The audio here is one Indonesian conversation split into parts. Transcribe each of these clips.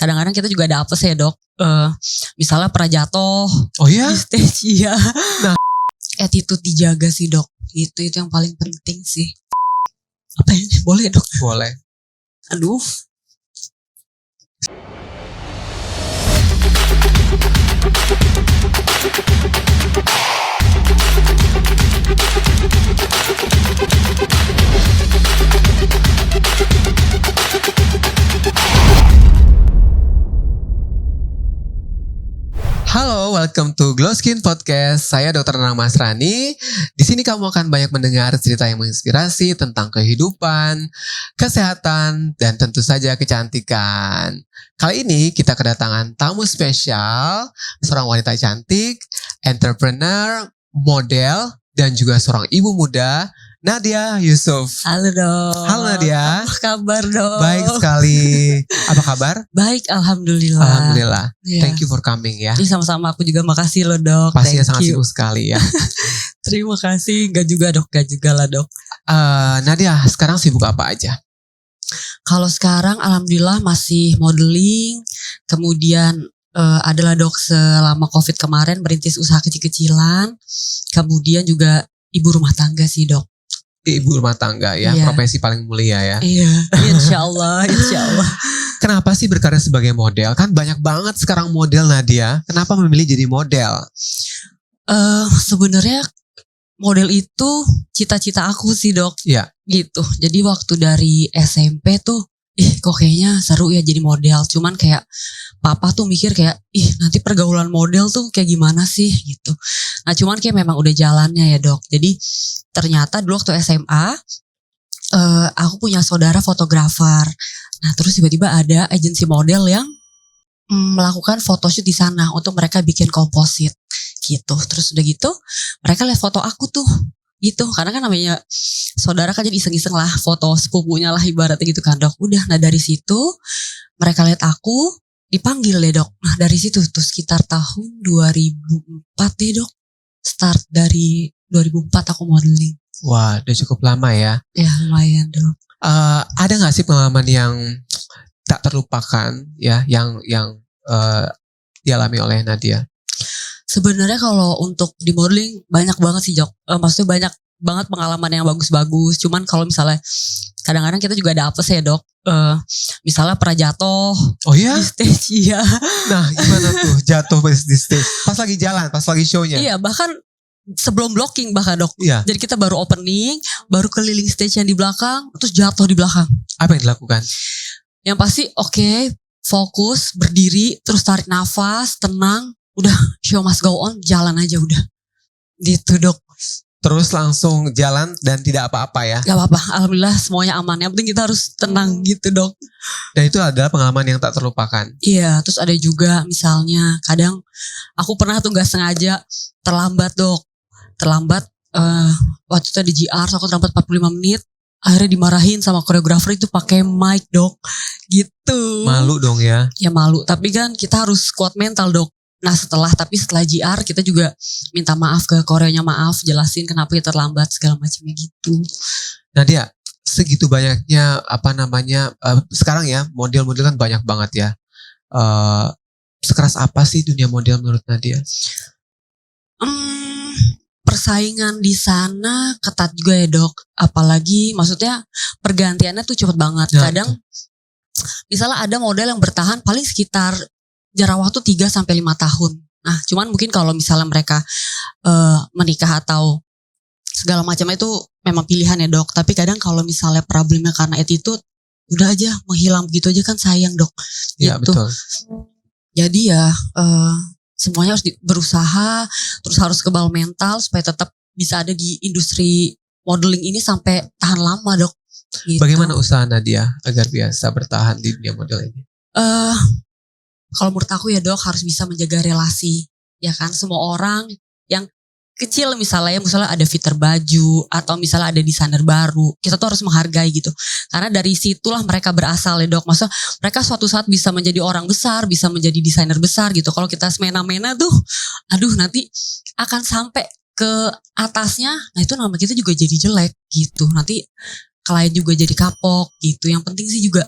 Kadang-kadang kita juga ada apes ya dok. Misalnya pernah jatuh Oh ya? di stage, iya. Nah. Attitude dijaga sih dok. Itu yang paling penting sih. Apa ya? Boleh dok? Boleh. Aduh. Halo, welcome to Glow Skin Podcast. Saya Dr. Nanang Masrani. Di sini kamu akan banyak mendengar cerita yang menginspirasi tentang kehidupan, kesehatan, dan tentu saja kecantikan. Kali ini kita kedatangan tamu spesial, seorang wanita cantik, entrepreneur, model, dan juga seorang ibu muda, Nadia Yusuf. Halo dok. Halo Nadia. Apa kabar dok? Baik sekali. Apa kabar? Baik, alhamdulillah. Alhamdulillah. Ya. Thank you for coming ya. Ini sama-sama, aku juga makasih loh dok. Pastinya Thank sangat you. sibuk sekali ya. Terima kasih. Gak juga dok, gak juga lah dok. Nadia, sekarang sibuk apa aja? Kalau sekarang alhamdulillah masih modeling. Kemudian adalah dok selama COVID kemarin merintis usaha kecil-kecilan. Kemudian juga ibu rumah tangga sih dok. Ibu rumah tangga ya, Iya. profesi paling mulia ya. Iya, insya Allah. Kenapa sih berkarya sebagai model? Kan banyak banget sekarang model Nadia. Kenapa memilih jadi model? Sebenarnya model itu cita-cita aku sih dok. Iya. Gitu. Jadi waktu dari SMP tuh, kok kayaknya seru ya jadi model. Cuman kayak papa tuh mikir kayak, nanti pergaulan model tuh kayak gimana sih gitu. Nah cuman kayak memang udah jalannya ya dok. Jadi ternyata dulu waktu SMA, aku punya saudara fotografer. Nah terus tiba-tiba ada agensi model yang melakukan photoshoot di sana untuk mereka bikin komposit gitu. Terus udah gitu mereka lihat foto aku tuh gitu, karena kan namanya saudara kan jadi iseng-iseng lah, foto sepupunya lah ibaratnya gitu kan dok. Udah, nah dari situ mereka lihat aku, dipanggil deh dok. Nah dari situ tuh sekitar tahun 2004 deh dok, start dari 2004 aku modeling. Wah, udah cukup lama ya. Ya lumayan dok. Ada gak sih pengalaman yang tak terlupakan ya, yang dialami oleh Nadia? Sebenarnya kalau untuk di modeling banyak banget sih Jok. Maksudnya banyak banget pengalaman yang bagus-bagus. Cuman kalau misalnya kadang-kadang kita juga ada apes ya dok. Misalnya pernah jatuh Oh ya? di stage, iya. Nah gimana tuh jatuh di stage? Pas lagi jalan, pas lagi show-nya? Iya, bahkan sebelum blocking bahkan dok. Iya. Jadi kita baru opening, baru keliling stage yang di belakang, terus jatuh di belakang. Apa yang dilakukan? Yang pasti oke, fokus, berdiri, terus tarik nafas, tenang. Udah, show must go on, jalan aja udah. Gitu dok. Terus langsung jalan dan tidak apa-apa ya? Gak apa-apa, alhamdulillah semuanya aman. Yang penting kita harus tenang gitu dok. Dan itu adalah pengalaman yang tak terlupakan. Iya, terus ada juga misalnya kadang aku pernah tuh gak sengaja terlambat dok. Terlambat, waktu itu ada GR, so aku terlambat 45 menit. Akhirnya dimarahin sama koreografer itu pakai mic dok. Gitu. Malu dong ya? Ya malu, tapi kan kita harus kuat mental dok. Nah setelah GR kita juga minta maaf ke koreonya, maaf, jelasin kenapa kita terlambat segala macamnya gitu. Nadia, segitu banyaknya sekarang ya model-model kan banyak banget ya. Sekeras apa sih dunia model menurut Nadia? Persaingan di sana ketat juga ya dok. Apalagi maksudnya pergantiannya tuh cepet banget. Ya, kadang misalnya ada model yang bertahan paling sekitar jarak waktu 3-5 tahun. Nah cuman mungkin kalau misalnya mereka menikah atau segala macam itu memang pilihan ya dok. Tapi kadang kalau misalnya problemnya karena attitude, udah aja menghilang begitu aja kan sayang dok. Iya gitu. betul. Jadi ya semuanya harus berusaha, terus harus kebal mental supaya tetap bisa ada di industri modeling ini sampai tahan lama dok. Gitu. Bagaimana usaha Nadia agar biasa bertahan di dunia model ini? Kalau menurut aku ya dok, harus bisa menjaga relasi. Ya kan, semua orang yang kecil misalnya ada fitter baju atau misalnya ada desainer baru, kita tuh harus menghargai gitu. Karena dari situlah mereka berasal ya dok. Maksudnya mereka suatu saat bisa menjadi orang besar, bisa menjadi desainer besar gitu. Kalau kita semena-mena tuh, nanti akan sampai ke atasnya, nah itu nama kita juga jadi jelek gitu. Nanti klien juga jadi kapok gitu. Yang penting sih juga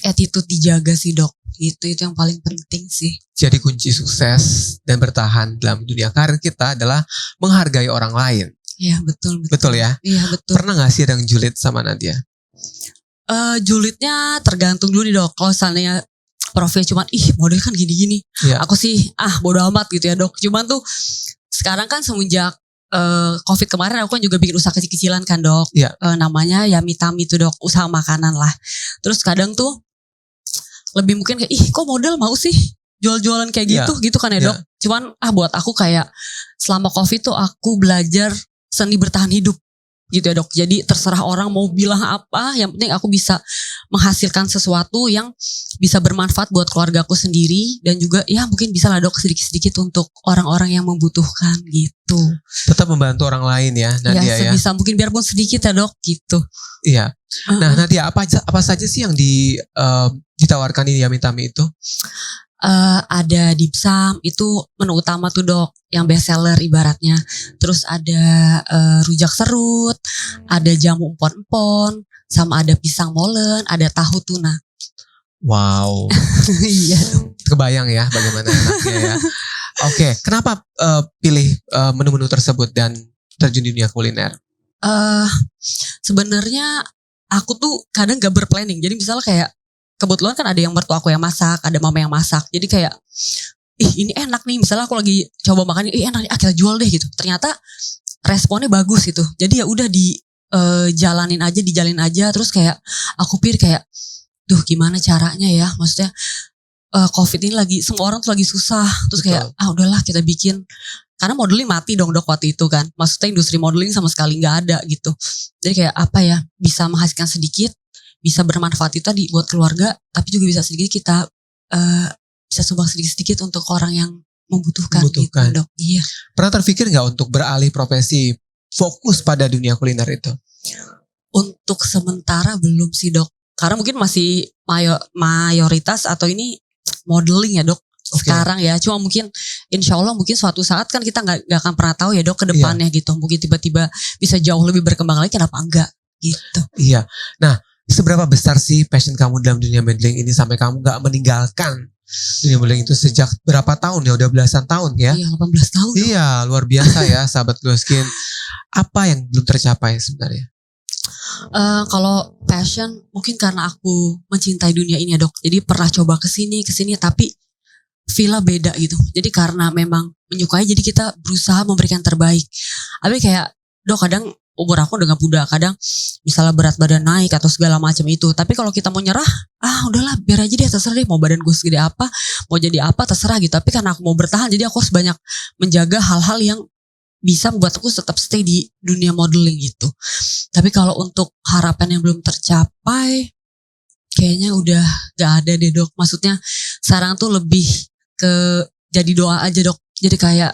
attitude dijaga sih dok. Itu yang paling penting sih. Jadi kunci sukses dan bertahan dalam dunia karir kita adalah menghargai orang lain. Iya betul. Betul ya? Iya betul. Pernah gak sih ada yang julid sama Nadia? Julidnya tergantung dulu nih dok. Kalau misalnya profil cuman model kan gini-gini. Iya. Aku sih bodo amat gitu ya dok. Cuman tuh sekarang kan semenjak COVID kemarin aku kan juga bikin usaha kecil-kecilan kan dok. Iya. Namanya Yummy Tummy tuh dok, usaha makanan lah. Terus kadang tuh lebih mungkin kayak kok model mau sih jual-jualan kayak gitu kan ya dok. Cuman buat aku kayak selama COVID tuh aku belajar seni bertahan hidup gitu ya dok. Jadi terserah orang mau bilang apa, yang penting aku bisa menghasilkan sesuatu yang bisa bermanfaat buat keluarga aku sendiri, dan juga ya mungkin bisa lah dok sedikit-sedikit untuk orang-orang yang membutuhkan gitu. Tetap membantu orang lain ya Nadia ya. Sebisa mungkin biarpun sedikit ya dok gitu. Iya. Nah Nadia apa saja sih yang ditawarkan di Yummy Tummy itu? Ada dimsum, itu menu utama tuh dok, yang best seller ibaratnya. Terus ada rujak serut, ada jamu empon-empon, sama ada pisang molen, ada tahu tuna. Wow. Iya. Kebayang ya bagaimana enaknya ya. Oke, kenapa pilih menu-menu tersebut dan terjun di dunia kuliner? Sebenarnya aku tuh kadang gak berplanning. Jadi misalnya kayak kebetulan kan ada yang mertua aku yang masak, ada mama yang masak. Jadi kayak ini enak nih. Misalnya aku lagi coba makan, enak nih, kita jual deh gitu. Ternyata responnya bagus gitu. Jadi ya udah dijalin aja. Terus kayak aku pikir kayak, gimana caranya ya? Maksudnya COVID ini lagi semua orang tuh lagi susah. Terus kayak udahlah kita bikin. Karena modeling mati dong dok waktu itu kan. Maksudnya industri modeling sama sekali nggak ada gitu. Jadi kayak bisa menghasilkan sedikit, bisa bermanfaat itu tadi buat keluarga, tapi juga bisa sedikit kita bisa sumbang sedikit-sedikit untuk orang yang membutuhkan. Gitu dok. Iya. Pernah terpikir nggak untuk beralih profesi, fokus pada dunia kuliner itu? Untuk sementara belum sih dok, karena mungkin masih mayoritas atau ini modeling ya dok. Sekarang ya, cuma mungkin insya Allah mungkin suatu saat kan kita nggak akan pernah tahu ya dok ke depannya gitu. Mungkin tiba-tiba bisa jauh lebih berkembang lagi, kenapa enggak gitu. Iya. Nah, seberapa besar sih passion kamu dalam dunia modeling ini sampai kamu gak meninggalkan dunia modeling itu sejak berapa tahun ya? Udah belasan tahun ya? Iya, 18 tahun. Iya, luar biasa ya sahabat Glowskin. Apa yang belum tercapai sebenarnya? Kalau passion mungkin karena aku mencintai dunia ini ya dok. Jadi pernah coba kesini tapi feel beda gitu. Jadi karena memang menyukai, jadi kita berusaha memberikan terbaik. Tapi kayak dok kadang umur aku udah gak muda, kadang misalnya berat badan naik atau segala macam itu. Tapi kalau kita mau nyerah, udahlah biar aja deh, terserah deh mau badan gue segede apa, mau jadi apa terserah gitu. Tapi karena aku mau bertahan, jadi aku harus banyak menjaga hal-hal yang bisa membuat aku tetap stay di dunia modeling gitu. Tapi kalau untuk harapan yang belum tercapai, kayaknya udah gak ada deh dok. Maksudnya sekarang tuh lebih ke jadi doa aja dok. Jadi kayak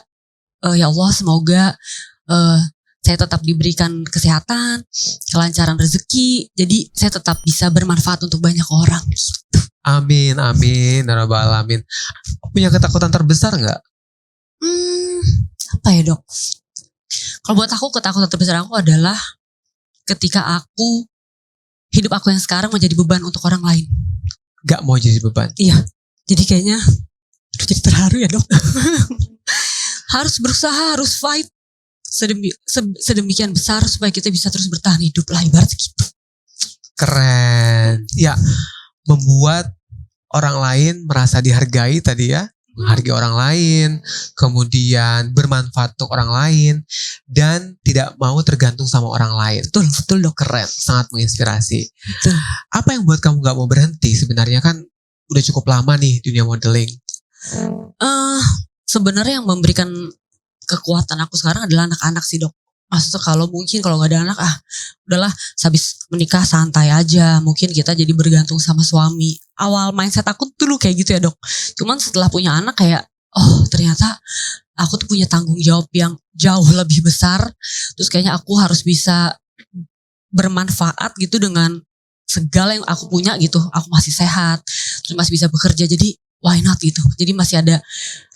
ya Allah semoga saya tetap diberikan kesehatan, kelancaran rezeki, jadi saya tetap bisa bermanfaat untuk banyak orang gitu. Amin, ya rabbal alamin. Punya ketakutan terbesar nggak? Apa ya dok? Kalau buat aku ketakutan terbesar aku adalah ketika hidup aku yang sekarang menjadi beban untuk orang lain. Gak mau jadi beban? Iya, jadi kayaknya jadi terharu ya dok. Harus berusaha, harus fight. Sedemikian besar supaya kita bisa terus bertahan hidup lah, ibarat gitu. Keren. Ya, membuat orang lain merasa dihargai tadi ya. Menghargai orang lain, kemudian bermanfaat untuk orang lain, dan tidak mau tergantung sama orang lain. Betul dok. Keren, sangat menginspirasi. Betul. Apa yang buat kamu gak mau berhenti? Sebenarnya kan udah cukup lama nih dunia modeling. Sebenarnya yang memberikan kekuatan aku sekarang adalah anak-anak sih dok. Maksudnya kalau gak ada anak, udahlah habis menikah santai aja. Mungkin kita jadi bergantung sama suami. Awal mindset aku dulu kayak gitu ya dok. Cuman setelah punya anak kayak, ternyata aku tuh punya tanggung jawab yang jauh lebih besar. Terus kayaknya aku harus bisa bermanfaat gitu dengan segala yang aku punya gitu. Aku masih sehat, terus masih bisa bekerja. Jadi why not gitu. Jadi masih ada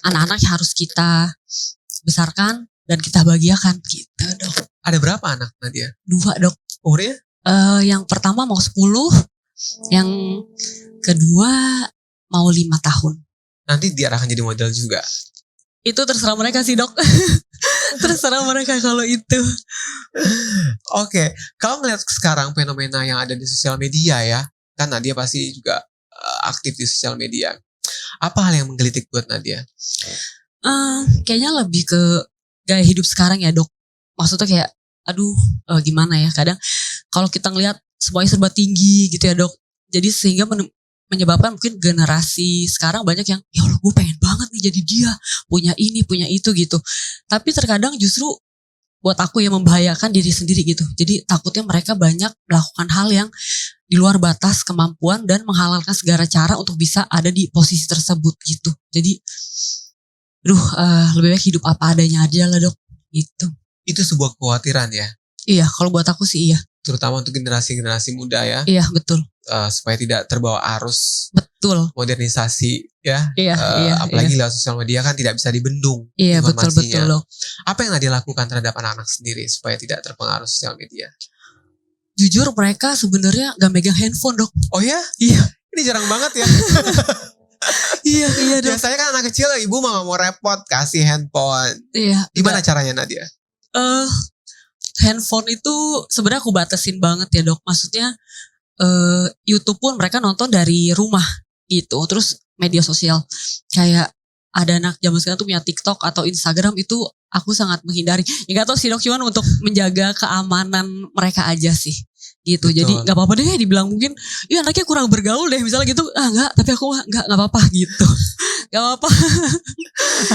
anak-anak yang harus kita besarkan dan kita bahagiakan gitu dok. Ada berapa anak Nadia? 2 dok. Umurnya? Yang pertama mau 10, Yang kedua mau 5 tahun. Nanti diarahkan jadi model juga. Itu terserah mereka sih dok. Terserah mereka kalau itu. Oke, kalau ngeliat sekarang fenomena yang ada di sosial media ya, kan Nadia pasti juga aktif di sosial media. Apa hal yang menggelitik buat Nadia? Kayaknya lebih ke gaya hidup sekarang ya dok. Maksudnya kayak, aduh gimana ya. Kadang kalau kita ngeliat semuanya serba tinggi gitu ya dok. Jadi sehingga menyebabkan mungkin generasi sekarang banyak yang, ya Allah gue pengen banget nih jadi dia. Punya ini, punya itu gitu. Tapi terkadang justru buat aku yang membahayakan diri sendiri gitu. Jadi takutnya mereka banyak melakukan hal yang di luar batas kemampuan dan menghalalkan segala cara untuk bisa ada di posisi tersebut gitu. Jadi lebih baik hidup apa adanya aja lah dok gitu. Itu sebuah kekhawatiran ya? Iya, kalau buat aku sih iya. Terutama untuk generasi-generasi muda ya? Iya, betul. Supaya tidak terbawa arus betul modernisasi ya. Iya, apalagi lewat sosial media kan tidak bisa dibendung iya, informasinya. betul loh. Apa yang Nadia lakukan terhadap anak-anak sendiri supaya tidak terpengaruh sosial media? Jujur mereka sebenarnya gak megang handphone dok. Oh ya? Iya. Ini jarang banget ya. Iya dok. Biasanya kan anak kecil ibu mau repot kasih handphone. Iya. Gimana caranya Nadia? Handphone itu sebenarnya aku batasin banget ya dok. Maksudnya YouTube pun mereka nonton dari rumah gitu. Terus media sosial kayak ada anak zaman sekarang tuh punya TikTok atau Instagram, itu aku sangat menghindari. Ya gak tau sih dok, cuman untuk menjaga keamanan mereka aja sih gitu. Betul. Jadi gak apa-apa deh dibilang mungkin ya anaknya kurang bergaul deh misalnya gitu. Enggak, tapi aku gak apa-apa gitu. Gak apa-apa.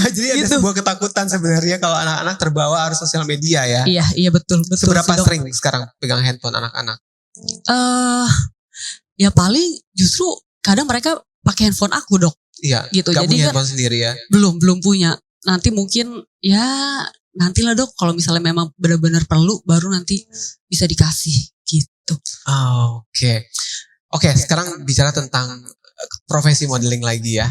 Jadi ada sebuah ketakutan sebenarnya kalau anak-anak terbawa arus sosial media ya. Iya betul Seberapa sih, sering sekarang pegang handphone anak-anak? Ya paling justru kadang mereka pakai handphone aku dok. Iya, gitu. Gak Jadi punya kan handphone sendiri ya? Belum punya. Nanti mungkin ya nantilah dok, kalau misalnya memang benar-benar perlu baru nanti bisa dikasih gitu. Oke, sekarang bicara tentang profesi modeling lagi ya.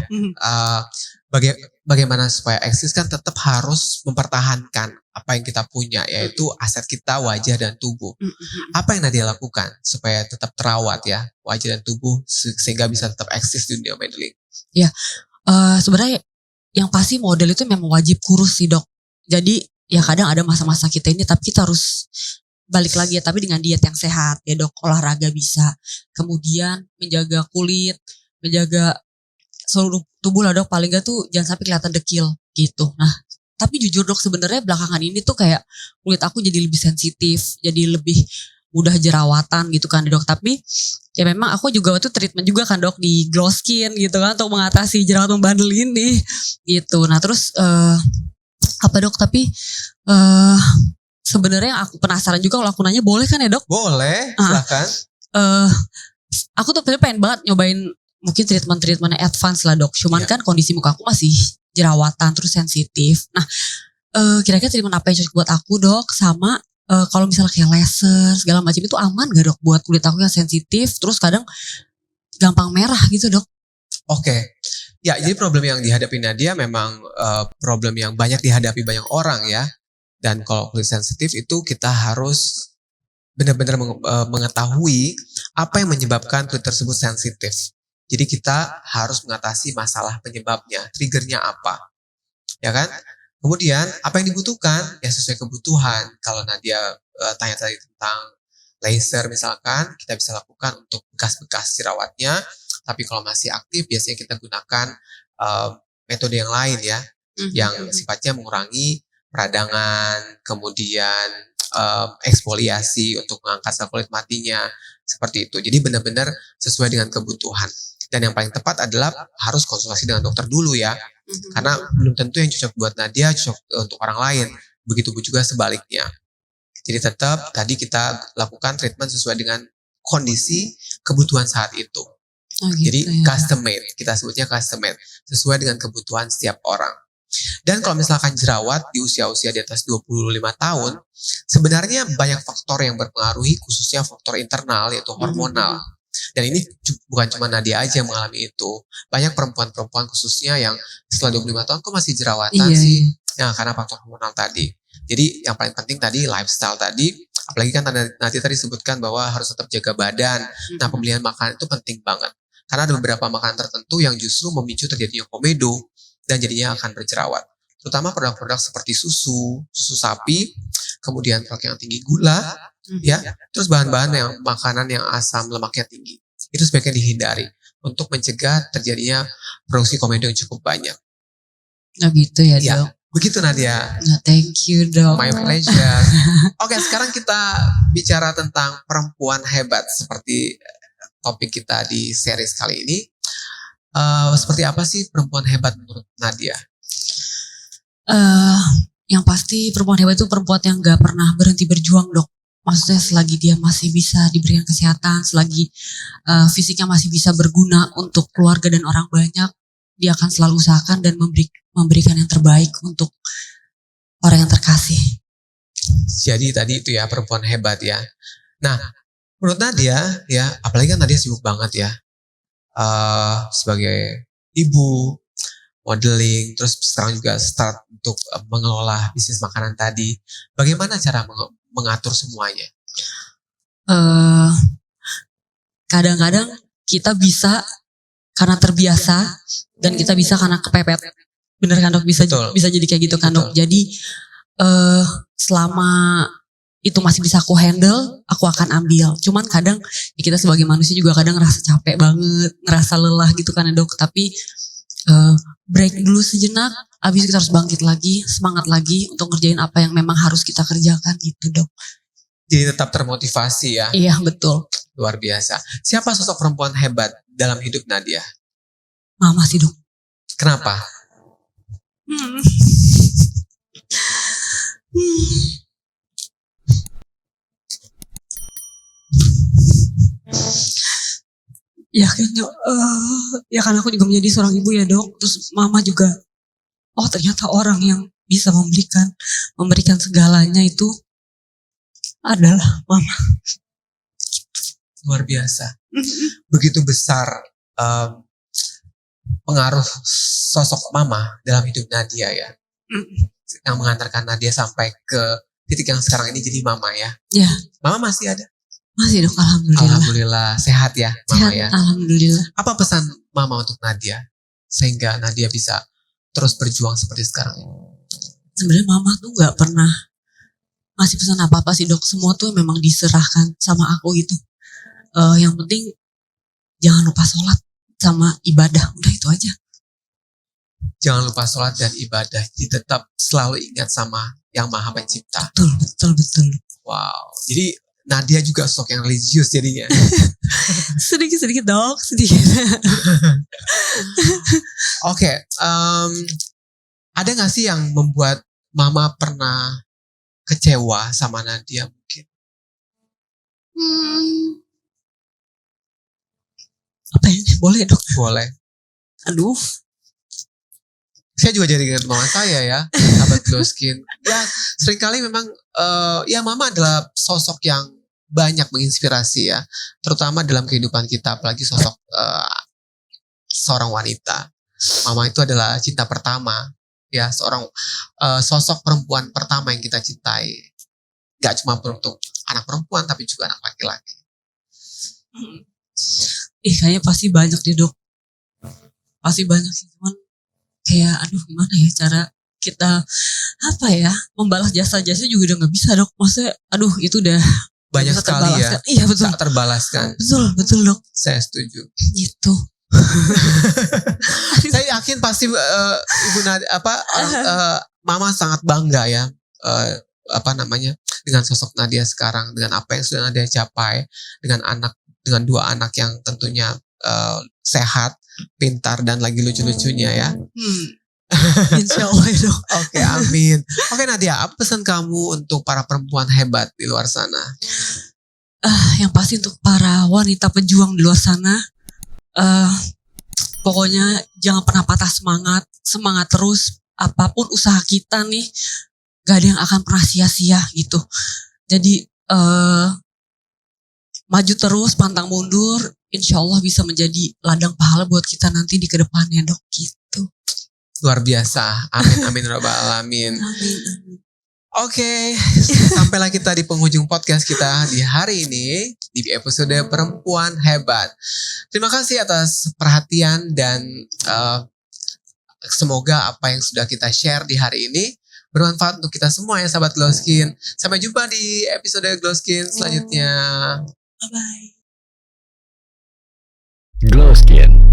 Bagaimana supaya eksis kan tetap harus mempertahankan apa yang kita punya, yaitu aset kita, wajah dan tubuh. Apa yang Nadia lakukan supaya tetap terawat ya wajah dan tubuh sehingga bisa tetap eksis di dunia modeling? Ya, sebenarnya yang pasti model itu memang wajib kurus sih dok. Jadi ya kadang ada masa-masa kita ini, tapi kita harus balik lagi ya, tapi dengan diet yang sehat ya dok. Olahraga bisa, kemudian menjaga kulit, menjaga seluruh tubuh lah dok. Paling gak tuh jangan sampai kelihatan dekil gitu. Nah, tapi jujur dok, sebenarnya belakangan ini tuh kayak kulit aku jadi lebih sensitif, jadi lebih mudah jerawatan gitu kan dok. Tapi ya memang aku juga waktu treatment juga kan dok di Glow Skin gitu kan, untuk mengatasi jerawat membandel ini gitu. Nah terus apa dok, tapi sebenarnya yang aku penasaran juga, kalau aku nanya boleh kan ya dok? Boleh, silakan. Aku tuh pengen banget nyobain mungkin treatment-treatmentnya advance lah dok. Cuman kan kondisi muka aku masih jerawatan terus sensitif. Nah kira-kira treatment apa yang cocok buat aku dok? Sama kalau misalnya kayak laser segala macam itu aman gak dok buat kulit aku yang sensitif terus kadang gampang merah gitu dok? Oke. Ya, jadi problem yang dihadapi Nadia memang problem yang banyak dihadapi banyak orang ya. Dan kalau kulit sensitif itu kita harus benar-benar mengetahui apa yang menyebabkan kulit tersebut sensitif. Jadi kita harus mengatasi masalah penyebabnya, triggernya apa, ya kan? Kemudian apa yang dibutuhkan ya sesuai kebutuhan. Kalau Nadia tanya tadi tentang laser misalkan, kita bisa lakukan untuk bekas-bekas jerawatnya. Tapi kalau masih aktif biasanya kita gunakan metode yang lain ya, yang sifatnya mengurangi peradangan, kemudian eksfoliasi untuk mengangkat sel kulit matinya, seperti itu. Jadi benar-benar sesuai dengan kebutuhan. Dan yang paling tepat adalah harus konsultasi dengan dokter dulu ya, karena belum tentu yang cocok buat Nadia cocok untuk orang lain. Begitu juga sebaliknya. Jadi tetap tadi kita lakukan treatment sesuai dengan kondisi kebutuhan saat itu. Jadi custom made, kita sebutnya custom made, sesuai dengan kebutuhan setiap orang. Dan kalau misalkan jerawat di usia-usia di atas 25 tahun, sebenarnya banyak faktor yang berpengaruhi, khususnya faktor internal yaitu hormonal. Dan ini bukan cuma Nadia aja yang mengalami itu. Banyak perempuan-perempuan khususnya yang setelah 25 tahun kok masih jerawatan sih. Ya karena faktor hormonal tadi. Jadi yang paling penting tadi lifestyle tadi, apalagi kan nanti tadi sebutkan bahwa harus tetap jaga badan. Nah, pemilihan makanan itu penting banget. Karena ada beberapa makanan tertentu yang justru memicu terjadinya komedo dan jadinya akan berjerawat. Terutama produk-produk seperti susu sapi, kemudian produk yang tinggi gula, ya, terus bahan-bahan yang makanan yang asam lemaknya tinggi. Itu sebaiknya dihindari untuk mencegah terjadinya produksi komedo yang cukup banyak. Nah gitu ya, Ya, Dok. begitu Nadia. Nah, thank you, Dok. My pleasure. Oke, sekarang kita bicara tentang perempuan hebat seperti topik kita di series kali ini. Seperti apa sih perempuan hebat menurut Nadia? Yang pasti perempuan hebat itu perempuan yang gak pernah berhenti berjuang, Dok. Maksudnya selagi dia masih bisa diberikan kesehatan, selagi fisiknya masih bisa berguna untuk keluarga dan orang banyak, dia akan selalu usahakan dan memberikan yang terbaik untuk orang yang terkasih. Jadi tadi itu ya perempuan hebat ya. Nah, menurut Nadia ya, apalagi kan Nadia sibuk banget ya, sebagai ibu, modeling, terus sekarang juga start untuk mengelola bisnis makanan tadi. Bagaimana cara mengatur semuanya? Kadang-kadang kita bisa karena terbiasa dan kita bisa karena kepepet. Bener kan, Dok? Bisa jadi kayak gitu kan, Dok? Jadi selama itu masih bisa aku handle, aku akan ambil. Cuman kadang ya kita sebagai manusia juga kadang ngerasa capek banget, ngerasa lelah gitu kan, Dok. Tapi break dulu sejenak, habis kita harus bangkit lagi, semangat lagi untuk ngerjain apa yang memang harus kita kerjakan gitu, Dok. Jadi tetap termotivasi ya. Iya, betul. Luar biasa. Siapa sosok perempuan hebat dalam hidup Nadia? Mama sih, Dok. Kenapa? Ya kayaknya, ya kan aku juga menjadi seorang ibu ya, Dok. Terus mama juga, oh ternyata orang yang bisa memberikan segalanya itu adalah mama. Luar biasa. Begitu besar pengaruh sosok mama dalam hidup Nadia ya. Yang mengantarkan Nadia sampai ke titik yang sekarang ini jadi mama ya. Ya. Mama masih ada? Masih, Dok, alhamdulillah. Alhamdulillah, sehat ya mama Sehat, ya. Alhamdulillah. Apa pesan mama untuk Nadia sehingga Nadia bisa terus berjuang seperti sekarang ini? Sebenarnya mama tuh gak pernah ngasih pesan apa-apa sih, Dok. Semua tuh memang diserahkan sama aku gitu. Yang penting jangan lupa sholat sama ibadah, udah itu aja. Jangan lupa sholat dan ibadah. Jadi tetap selalu ingat sama Yang Maha Pencipta. Betul. Wow. Jadi Nadia juga sosok yang religius jadinya. Sedikit, Dok, sedikit. Oke, ada gak sih yang membuat mama pernah kecewa sama Nadia mungkin? Apa ya? Boleh, Dok? Boleh. Aduh. Saya juga jadi ingat mama saya ya, sahabat Glowskin. Ya, seringkali memang ya mama adalah sosok yang banyak menginspirasi ya, terutama dalam kehidupan kita, apalagi sosok seorang wanita. Mama itu adalah cinta pertama, ya, seorang sosok perempuan pertama yang kita cintai. Gak cuma untuk anak perempuan, tapi juga anak laki-laki. Kayaknya pasti banyak deh, Dok. Pasti banyak sih, cuman kayak aduh gimana ya cara kita membalas jasa-jasa juga udah gak bisa, Dok. Maksudnya aduh itu udah banyak sekali ya. Iya, betul. Tak terbalaskan. Betul, Dok. Saya setuju. Gitu. Saya yakin pasti Ibu Nadia mama sangat bangga ya dengan sosok Nadia sekarang, dengan apa yang sudah Nadia capai, dengan dua anak yang tentunya sehat, pintar dan lagi lucu-lucunya ya. Insya Allah ya, Dok. Oke, amin. Oke Nadia, apa pesan kamu untuk para perempuan hebat di luar sana? Yang pasti untuk para wanita pejuang di luar sana, pokoknya jangan pernah patah semangat terus. Apapun usaha kita nih, gak ada yang akan pernah sia-sia gitu. Jadi maju terus, pantang mundur, insya Allah bisa menjadi ladang pahala buat kita nanti di kedepannya, Dok, gitu. Luar biasa, amin rabbal alamin. Amin. Oke, sampailah kita di penghujung podcast kita di hari ini di episode Perempuan Hebat. Terima kasih atas perhatian dan semoga apa yang sudah kita share di hari ini bermanfaat untuk kita semua ya sahabat Glow Skin. Sampai jumpa di episode Glow Skin selanjutnya. Bye-bye. Glow Skin.